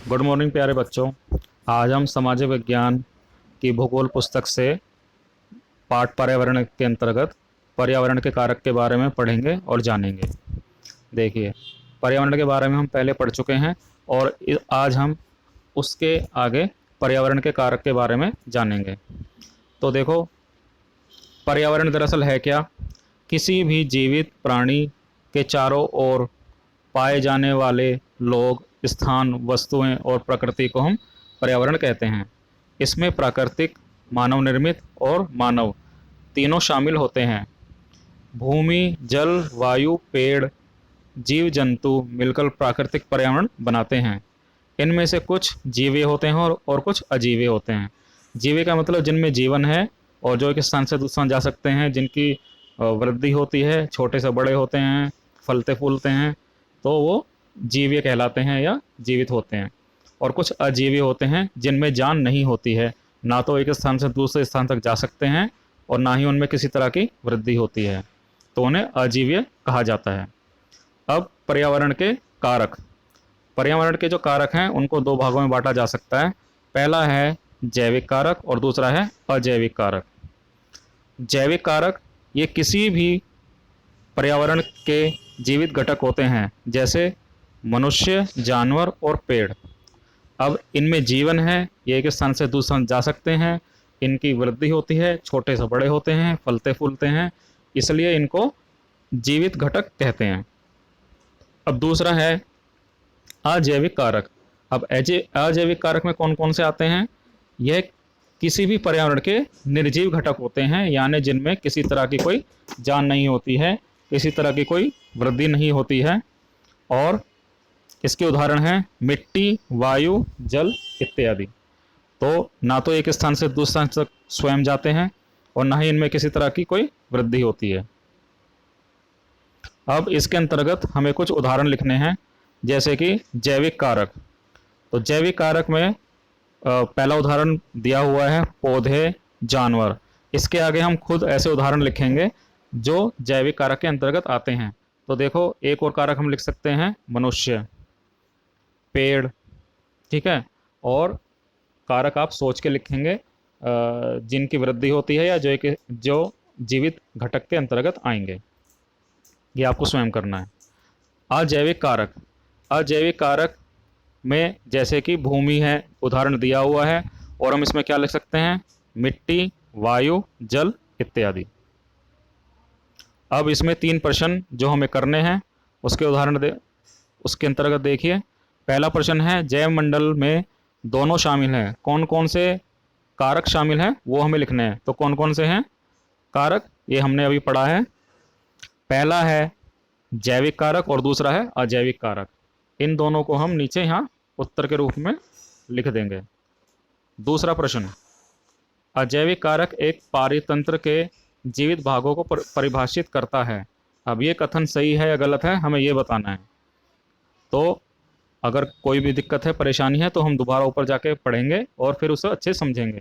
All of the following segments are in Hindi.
गुड मॉर्निंग प्यारे बच्चों। आज हम सामाजिक विज्ञान की भूगोल पुस्तक से पाठ पर्यावरण के अंतर्गत पर्यावरण के कारक के बारे में पढ़ेंगे और जानेंगे। देखिए, पर्यावरण के बारे में हम पहले पढ़ चुके हैं और आज हम उसके आगे पर्यावरण के कारक के बारे में जानेंगे। तो देखो, पर्यावरण दरअसल है क्या? किसी भी जीवित प्राणी के चारों ओर पाए जाने वाले लोग, स्थान, वस्तुएं और प्रकृति को हम पर्यावरण कहते हैं। इसमें प्राकृतिक, मानव निर्मित और मानव तीनों शामिल होते हैं। भूमि, जल, वायु, पेड़, जीव जंतु मिलकर प्राकृतिक पर्यावरण बनाते हैं। इनमें से कुछ जीवे होते हैं और कुछ अजीवे होते हैं। जीवे का मतलब जिनमें जीवन है और जो एक स्थान से दूसरे स्थान जा सकते हैं, जिनकी वृद्धि होती है, छोटे से बड़े होते हैं, फलते फूलते हैं, तो वो जीवे कहलाते हैं या जीवित होते हैं। और कुछ अजीवे होते हैं जिनमें जान नहीं होती है, ना तो एक स्थान से दूसरे स्थान तक जा सकते हैं और ना ही उनमें किसी तरह की वृद्धि होती है, तो उन्हें अजीवीय कहा जाता है। अब पर्यावरण के कारक। पर्यावरण के जो कारक हैं उनको दो भागों में बांटा जा सकता है। पहला है जैविक कारक और दूसरा है अजैविक कारक। जैविक कारक ये किसी भी पर्यावरण के जीवित घटक होते हैं, जैसे मनुष्य, जानवर और पेड़। अब इनमें जीवन है, ये एक स्थान से दूसरे स्थान जा सकते हैं, इनकी वृद्धि होती है, छोटे से बड़े होते हैं, फलते फूलते हैं, इसलिए इनको जीवित घटक कहते हैं। अब दूसरा है अजैविक कारक। अब अजैविक कारक में कौन कौन से आते हैं? यह किसी भी पर्यावरण के निर्जीव घटक होते हैं, यानी जिनमें किसी तरह की कोई जान नहीं होती है, किसी तरह की कोई वृद्धि नहीं होती है। और इसके उदाहरण हैं मिट्टी, वायु, जल इत्यादि। तो ना तो एक स्थान से दूसरे स्थान तक स्वयं जाते हैं और ना ही इनमें किसी तरह की कोई वृद्धि होती है। अब इसके अंतर्गत हमें कुछ उदाहरण लिखने हैं, जैसे कि जैविक कारक। तो जैविक कारक में पहला उदाहरण दिया हुआ है पौधे, जानवर। इसके आगे हम खुद ऐसे उदाहरण लिखेंगे जो जैविक कारक के अंतर्गत आते हैं। तो देखो, एक और कारक हम लिख सकते हैं मनुष्य, पेड़, ठीक है। और कारक आप सोच के लिखेंगे जिनकी वृद्धि होती है या जो जीवित घटक के अंतर्गत आएंगे, ये आपको स्वयं करना है। अजैविक कारक। अजैविक कारक में जैसे कि भूमि है, उदाहरण दिया हुआ है, और हम इसमें क्या लिख सकते हैं? मिट्टी, वायु, जल इत्यादि। अब इसमें 3 प्रश्न जो हमें करने हैं उसके उदाहरण उसके अंतर्गत देखिए। पहला प्रश्न है जैव मंडल में दोनों शामिल हैं, कौन कौन से कारक शामिल हैं वो हमें लिखने हैं। तो कौन कौन से हैं कारक, ये हमने अभी पढ़ा है। पहला है जैविक कारक और दूसरा है अजैविक कारक। इन दोनों को हम नीचे यहाँ उत्तर के रूप में लिख देंगे। दूसरा प्रश्न, अजैविक कारक एक पारितंत्र के जीवित भागों को परिभाषित करता है। अब ये कथन सही है या गलत है, हमें ये बताना है। तो अगर कोई भी दिक्कत है, परेशानी है, तो हम दोबारा ऊपर जाके पढ़ेंगे और फिर उसे अच्छे समझेंगे।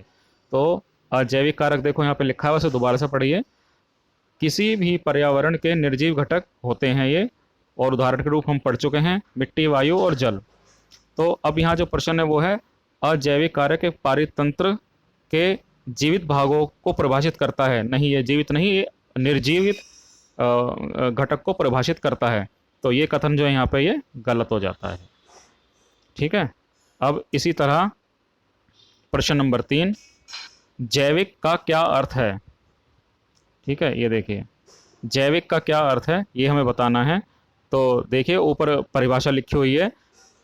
तो अजैविक कारक देखो यहाँ पे लिखा है, वैसे दोबारा से पढ़िए। किसी भी पर्यावरण के निर्जीव घटक होते हैं ये, और उदाहरण के रूप हम पढ़ चुके हैं मिट्टी, वायु और जल। तो अब यहाँ जो प्रश्न है वो है अजैविक कारक एक पारितंत्र के जीवित भागों को परिभाषित करता है। नहीं, ये जीवित नहीं, ये निर्जीवित घटक को परिभाषित करता है। तो ये कथन जो है यहाँ पे ये गलत हो जाता है, ठीक है। अब इसी तरह प्रश्न नंबर 3, जैविक का क्या अर्थ है? ठीक है, ये देखिए, जैविक का क्या अर्थ है ये हमें बताना है। तो देखिए, ऊपर परिभाषा लिखी हुई है,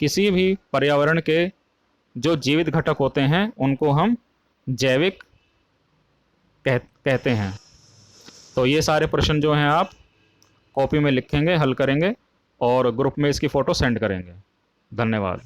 किसी भी पर्यावरण के जो जीवित घटक होते हैं उनको हम जैविक कहते हैं। तो ये सारे प्रश्न जो हैं आप कॉपी में लिखेंगे, हल करेंगे और ग्रुप में इसकी फ़ोटो सेंड करेंगे। धन्यवाद।